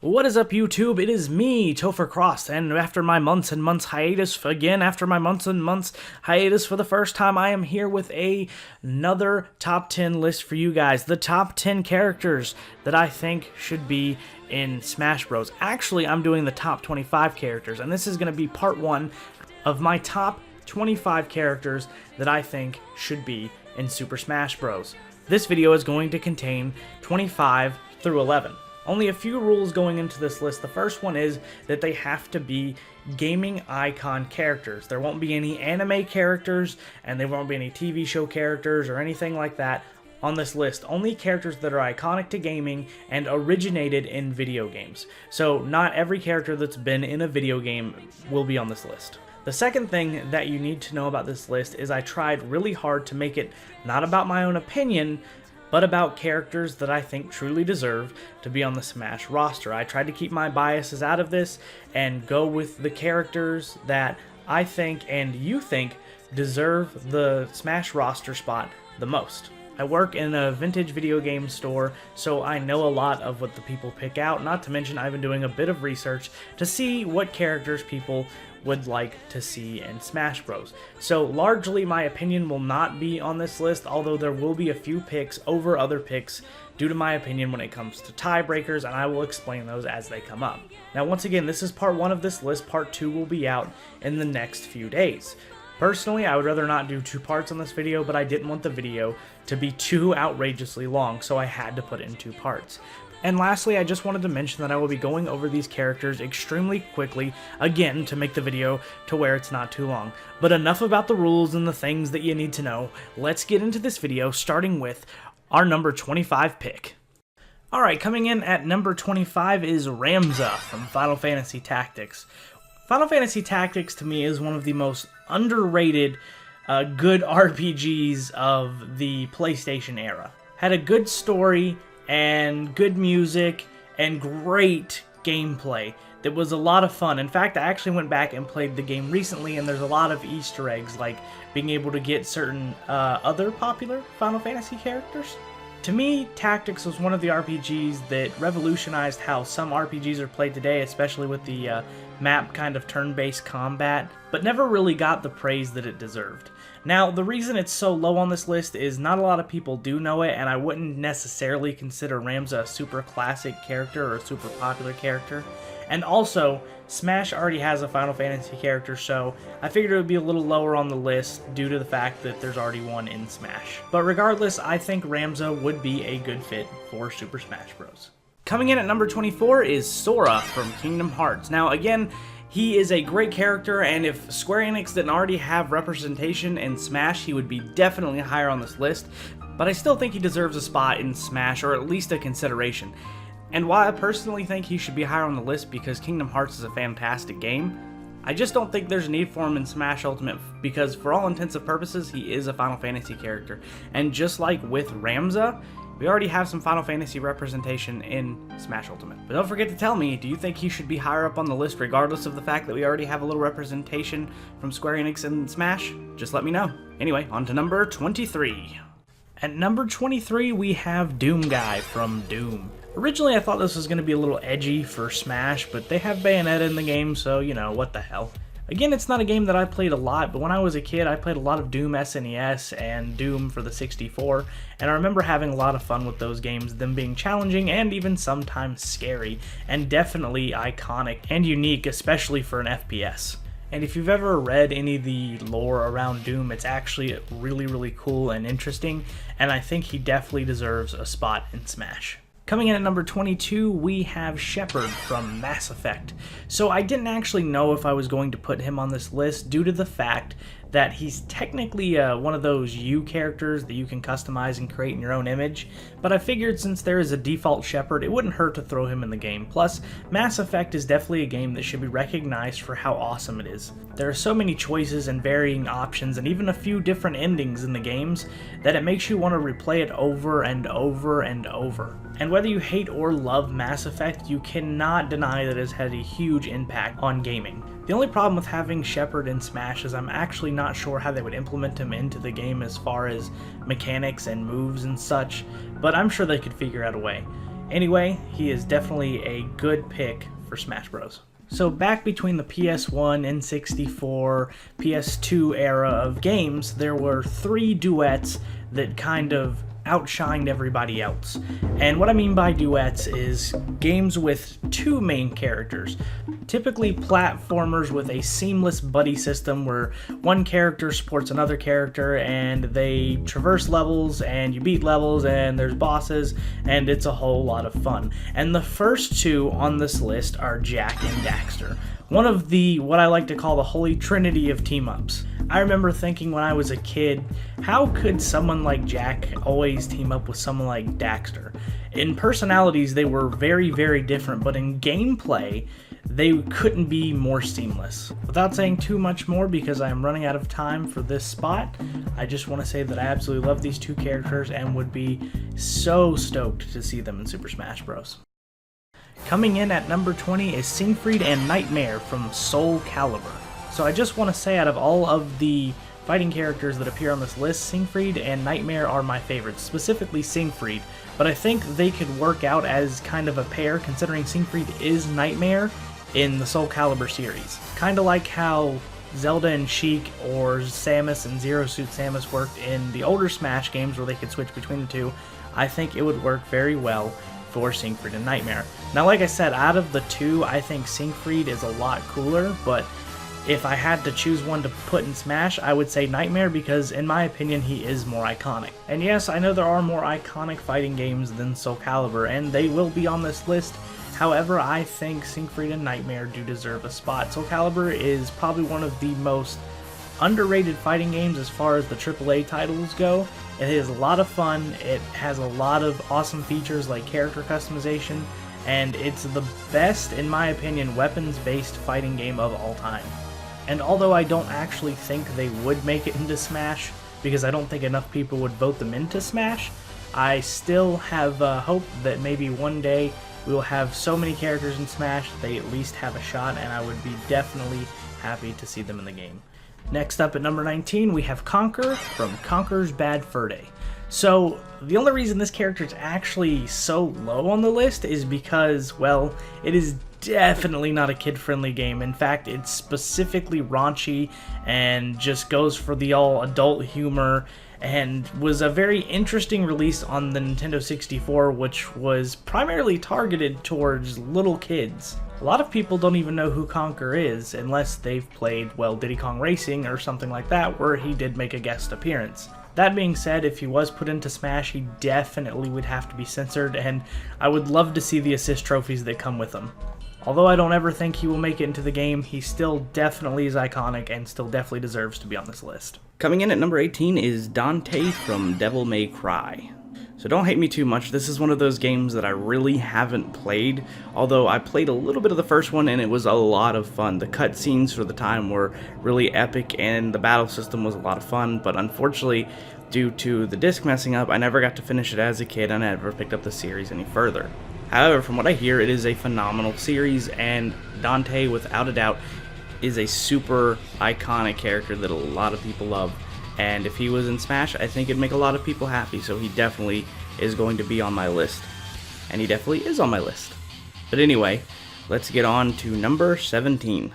What is up, YouTube? It is me, Topher Crost, and after my months and months hiatus, for the first time, I am here with another top 10 list for you guys. The top 10 characters that I think should be in Smash Bros. Actually, I'm doing the top 25 characters, and this is going to be part 1 of my top 25 characters that I think should be in Super Smash Bros. This video is going to contain 25 through 11. Only a few rules going into this list. The first one is that they have to be gaming icon characters. There won't be any anime characters, and there won't be any TV show characters or anything like that on this list. Only characters that are iconic to gaming and originated in video games. So not every character that's been in a video game will be on this list. The second thing that you need to know about this list is I tried really hard to make it not about my own opinion, but about characters that I think truly deserve to be on the Smash roster. I tried to keep my biases out of this and go with the characters that I think and you think deserve the Smash roster spot the most. I work in a vintage video game store, so I know a lot of what the people pick out, not to mention I've been doing a bit of research to see what characters people would like to see in Smash Bros. So largely my opinion will not be on this list, although there will be a few picks over other picks due to my opinion when it comes to tiebreakers, and I will explain those as they come up. Now once again, this is part 1 of this list. Part 2 will be out in the next few days. Personally, I would rather not do 2 parts on this video, but I didn't want the video to be too outrageously long, so I had to put it in 2 parts. And lastly, I just wanted to mention that I will be going over these characters extremely quickly, again, to make the video to where it's not too long. But enough about the rules and the things that you need to know. Let's get into this video, starting with our number 25 pick. Alright, coming in at number 25 is Ramza from Final Fantasy Tactics. Final Fantasy Tactics, to me, is one of the most underrated good RPGs of the PlayStation era. Had a good story and good music and great gameplay that was a lot of fun. In fact, I actually went back and played the game recently, and there's a lot of Easter eggs, like being able to get certain other popular Final Fantasy characters. To me, Tactics was one of the RPGs that revolutionized how some RPGs are played today, especially with the map kind of turn-based combat, but never really got the praise that it deserved. Now, the reason it's so low on this list is not a lot of people do know it, and I wouldn't necessarily consider Ramza a super classic character or a super popular character. And also, Smash already has a Final Fantasy character, so I figured it would be a little lower on the list due to the fact that there's already one in Smash. But regardless, I think Ramza would be a good fit for Super Smash Bros. Coming in at number 24 is Sora from Kingdom Hearts. Now again, he is a great character, and if Square Enix didn't already have representation in Smash, he would be definitely higher on this list, but I still think he deserves a spot in Smash, or at least a consideration. And while I personally think he should be higher on the list because Kingdom Hearts is a fantastic game, I just don't think there's a need for him in Smash Ultimate because for all intents and purposes, he is a Final Fantasy character. And just like with Ramza, we already have some Final Fantasy representation in Smash Ultimate. But don't forget to tell me, do you think he should be higher up on the list regardless of the fact that we already have a little representation from Square Enix in Smash? Just let me know. Anyway, on to number 23. At number 23, we have Doomguy from Doom. Originally, I thought this was going to be a little edgy for Smash, but they have Bayonetta in the game, so, you know, what the hell. Again, it's not a game that I played a lot, but when I was a kid, I played a lot of Doom SNES and Doom for the 64, and I remember having a lot of fun with those games, them being challenging and even sometimes scary, and definitely iconic and unique, especially for an FPS. And if you've ever read any of the lore around Doom, it's actually really, really cool and interesting, and I think he definitely deserves a spot in Smash. Coming in at number 22, we have Shepard from Mass Effect. So I didn't actually know if I was going to put him on this list due to the fact that he's technically one of those you characters that you can customize and create in your own image, but I figured since there is a default Shepard, it wouldn't hurt to throw him in the game. Plus, Mass Effect is definitely a game that should be recognized for how awesome it is. There are so many choices and varying options and even a few different endings in the games that it makes you want to replay it over and over and over. And whether you hate or love Mass Effect, you cannot deny that it has had a huge impact on gaming. The only problem with having Shepard in Smash is I'm actually not sure how they would implement him into the game as far as mechanics and moves and such, but I'm sure they could figure out a way. Anyway, he is definitely a good pick for Smash Bros. So back between the PS1, N64, PS2 era of games, there were 3 duets that kind of outshined everybody else. And what I mean by duets is games with 2 main characters. Typically platformers with a seamless buddy system where one character supports another character and they traverse levels and you beat levels and there's bosses and it's a whole lot of fun. And the first 2 on this list are Jak and Daxter. One of the, what I like to call the holy trinity of team-ups. I remember thinking when I was a kid, how could someone like Jak always team up with someone like Daxter? In personalities, they were very, very different, but in gameplay, they couldn't be more seamless. Without saying too much more, because I am running out of time for this spot, I just want to say that I absolutely love these 2 characters and would be so stoked to see them in Super Smash Bros. Coming in at number 20 is Siegfried and Nightmare from Soul Calibur. So I just want to say, out of all of the fighting characters that appear on this list, Siegfried and Nightmare are my favorites, specifically Siegfried, but I think they could work out as kind of a pair considering Siegfried is Nightmare in the Soul Calibur series. Kinda like how Zelda and Sheik or Samus and Zero Suit Samus worked in the older Smash games where they could switch between the 2, I think it would work very well for Siegfried and Nightmare. Now, like I said, out of the 2, I think Siegfried is a lot cooler, but if I had to choose one to put in Smash, I would say Nightmare because, in my opinion, he is more iconic. And yes, I know there are more iconic fighting games than Soul Calibur, and they will be on this list. However, I think Siegfried and Nightmare do deserve a spot. Soul Calibur is probably one of the most underrated fighting games as far as the AAA titles go. It is a lot of fun, it has a lot of awesome features like character customization, and it's the best, in my opinion, weapons-based fighting game of all time. And although I don't actually think they would make it into Smash, because I don't think enough people would vote them into Smash, I still have hope that maybe one day we will have so many characters in Smash they at least have a shot, and I would be definitely happy to see them in the game. Next up at number 19, we have Conker from Conker's Bad Fur Day. So, the only reason this character is actually so low on the list is because, well, it is definitely not a kid-friendly game. In fact, it's specifically raunchy and just goes for the all-adult humor, and was a very interesting release on the Nintendo 64, which was primarily targeted towards little kids. A lot of people don't even know who Conker is unless they've played, well, Diddy Kong Racing or something like that, where he did make a guest appearance. That being said, if he was put into Smash, he definitely would have to be censored, and I would love to see the assist trophies that come with him. Although I don't ever think he will make it into the game, he still definitely is iconic and still definitely deserves to be on this list. Coming in at number 18 is Dante from Devil May Cry. So don't hate me too much, this is one of those games that I really haven't played, although I played a little bit of the first one and it was a lot of fun. The cutscenes for the time were really epic and the battle system was a lot of fun, but unfortunately, due to the disc messing up, I never got to finish it as a kid and I never picked up the series any further. However, from what I hear, it is a phenomenal series, and Dante, without a doubt, is a super iconic character that a lot of people love. And if he was in Smash, I think it'd make a lot of people happy, so he definitely is going to be on my list. And he definitely is on my list. But anyway, let's get on to number 17.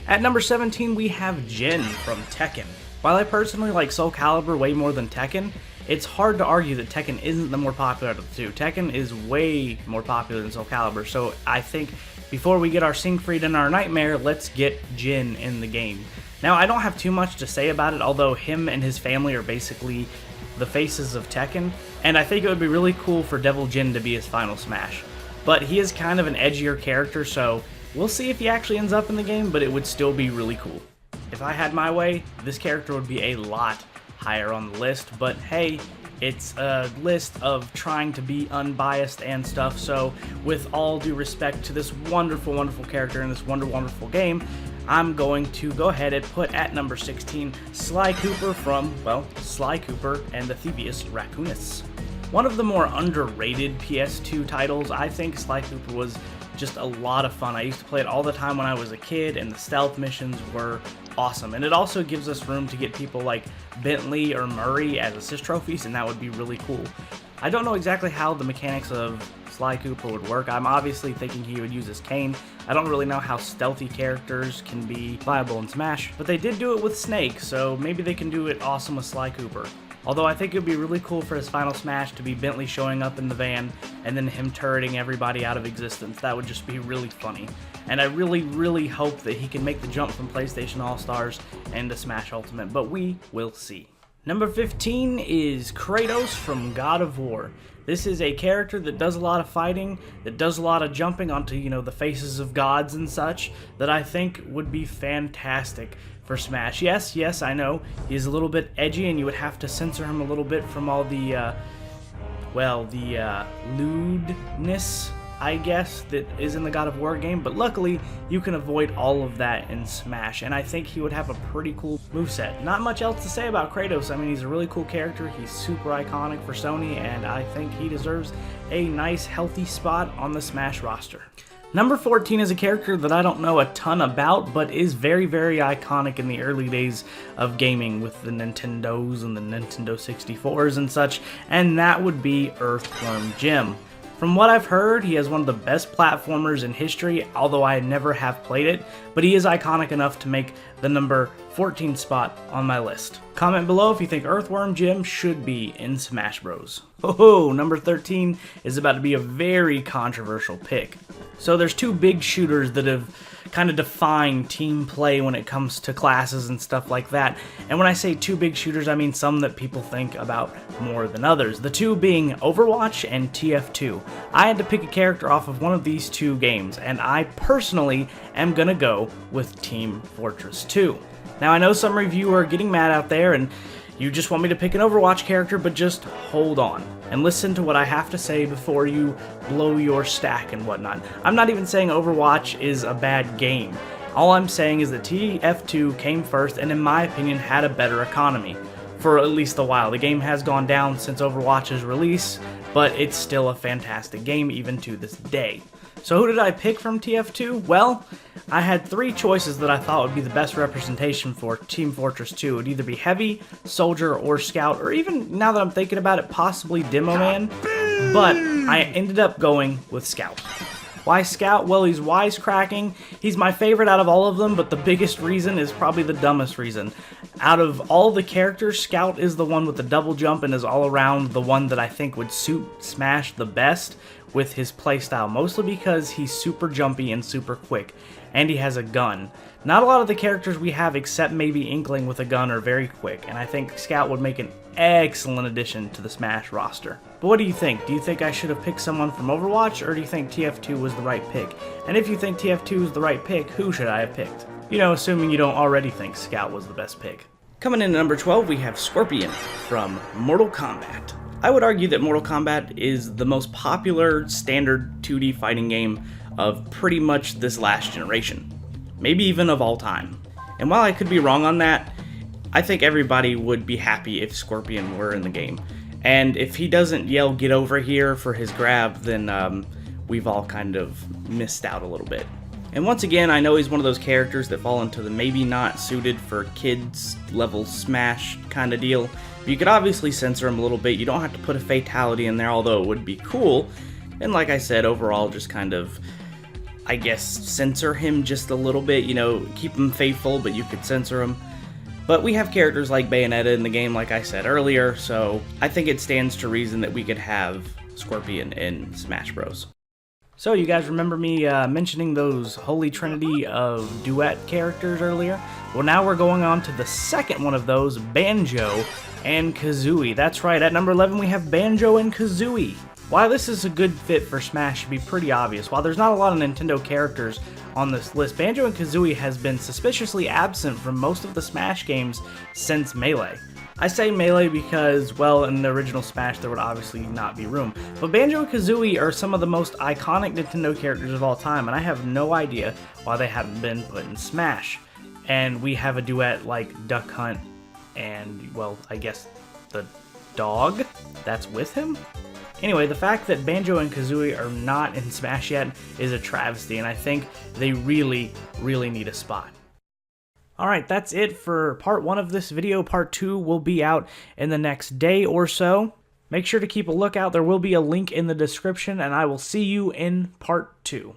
At number 17, we have Jin from Tekken. While I personally like Soul Calibur way more than Tekken, it's hard to argue that Tekken isn't the more popular of the 2. Tekken is way more popular than Soul Calibur, so I think before we get our Siegfried and our Nightmare, let's get Jin in the game. Now, I don't have too much to say about it, although him and his family are basically the faces of Tekken, and I think it would be really cool for Devil Jin to be his final Smash. But he is kind of an edgier character, so we'll see if he actually ends up in the game, but it would still be really cool. If I had my way, this character would be a lot higher on the list, but hey, it's a list of trying to be unbiased and stuff, so with all due respect to this wonderful, wonderful character in this wonderful game, I'm going to go ahead and put at number 16 Sly Cooper from, well, Sly Cooper and the Thievius Raccoonus. One of the more underrated PS2 titles. I think Sly Cooper was just a lot of fun. I used to play it all the time when I was a kid, and the stealth missions were awesome. And it also gives us room to get people like Bentley or Murray as assist trophies, and that would be really cool. I don't know exactly how the mechanics of Sly Cooper would work. I'm obviously thinking he would use his cane. I don't really know how stealthy characters can be viable in Smash, but they did do it with Snake, so maybe they can do it awesome with Sly Cooper. Although I think it would be really cool for his final Smash to be Bentley showing up in the van and then him turreting everybody out of existence. That would just be really funny. And I really hope that he can make the jump from PlayStation All-Stars into Smash Ultimate, but we will see. Number 15 is Kratos from God of War. This is a character that does a lot of fighting, that does a lot of jumping onto, the faces of gods and such, that I think would be fantastic for Smash. Yes, I know, he's a little bit edgy and you would have to censor him a little bit from all the, lewdness, I guess, that is in the God of War game, but luckily you can avoid all of that in Smash, and I think he would have a pretty cool moveset. Not much else to say about Kratos. I mean, he's a really cool character, he's super iconic for Sony, and I think he deserves a nice, healthy spot on the Smash roster. Number 14 is a character that I don't know a ton about, but is very iconic in the early days of gaming with the Nintendos and the Nintendo 64s and such, and that would be Earthworm Jim. From what I've heard, he is one of the best platformers in history, although I never have played it, but he is iconic enough to make the number 14 spot on my list. Comment below if you think Earthworm Jim should be in Smash Bros. Oh, number 13 is about to be a very controversial pick. So there's two big shooters that have kind of defined team play when it comes to classes and stuff like that. And when I say two big shooters, I mean some that people think about more than others. The two being Overwatch and TF2. I had to pick a character off of one of these two games, and I personally am gonna go with Team Fortress 2. Now I know some of you are getting mad out there and you just want me to pick an Overwatch character, but just hold on and listen to what I have to say before you blow your stack and whatnot. I'm not even saying Overwatch is a bad game. All I'm saying is that TF2 came first and in my opinion had a better economy. For at least a while. The game has gone down since Overwatch's release, but it's still a fantastic game even to this day. So who did I pick from TF2? Well, I had three choices that I thought would be the best representation for Team Fortress 2. It would either be Heavy, Soldier, or Scout, or even, now that I'm thinking about it, possibly Demo Man, but I ended up going with Scout. Why Scout? Well, he's wisecracking. He's my favorite out of all of them, but the biggest reason is probably the dumbest reason. Out of all the characters, Scout is the one with the double jump and is all around the one that I think would suit Smash the best with his playstyle, mostly because he's super jumpy and super quick, and he has a gun. Not a lot of the characters we have except maybe Inkling with a gun are very quick, and I think Scout would make an excellent addition to the Smash roster. But what do you think? Do you think I should have picked someone from Overwatch, or do you think TF2 was the right pick? And if you think TF2 is the right pick, who should I have picked? Assuming you don't already think Scout was the best pick. Coming in at number 12, we have Scorpion from Mortal Kombat. I would argue that Mortal Kombat is the most popular standard 2D fighting game of pretty much this last generation. Maybe even of all time. And while I could be wrong on that, I think everybody would be happy if Scorpion were in the game. And if he doesn't yell "get over here" for his grab, then we've all kind of missed out a little bit. And once again, I know he's one of those characters that fall into the maybe not suited for kids level Smash kind of deal. But you could obviously censor him a little bit. You don't have to put a fatality in there, although it would be cool. And like I said, overall just kind of, I guess, censor him just a little bit. Keep him faithful, but you could censor him. But we have characters like Bayonetta in the game, like I said earlier, so I think it stands to reason that we could have Scorpion in Smash Bros. So you guys remember me mentioning those holy trinity of duet characters earlier? Well, now we're going on to the second one of those, Banjo and Kazooie. That's right, at number 11 we have Banjo and Kazooie. Why this is a good fit for Smash should be pretty obvious. While there's not a lot of Nintendo characters on this list, Banjo and Kazooie has been suspiciously absent from most of the Smash games since Melee. I say Melee because, well, in the original Smash there would obviously not be room. But Banjo and Kazooie are some of the most iconic Nintendo characters of all time, and I have no idea why they haven't been put in Smash. And we have a duet like Duck Hunt and, well, I guess the dog that's with him? Anyway, the fact that Banjo and Kazooie are not in Smash yet is a travesty, and I think they really need a spot. Alright, that's it for part 1 of this video. Part 2 will be out in the next day or so. Make sure to keep a lookout. There will be a link in the description, and I will see you in part 2.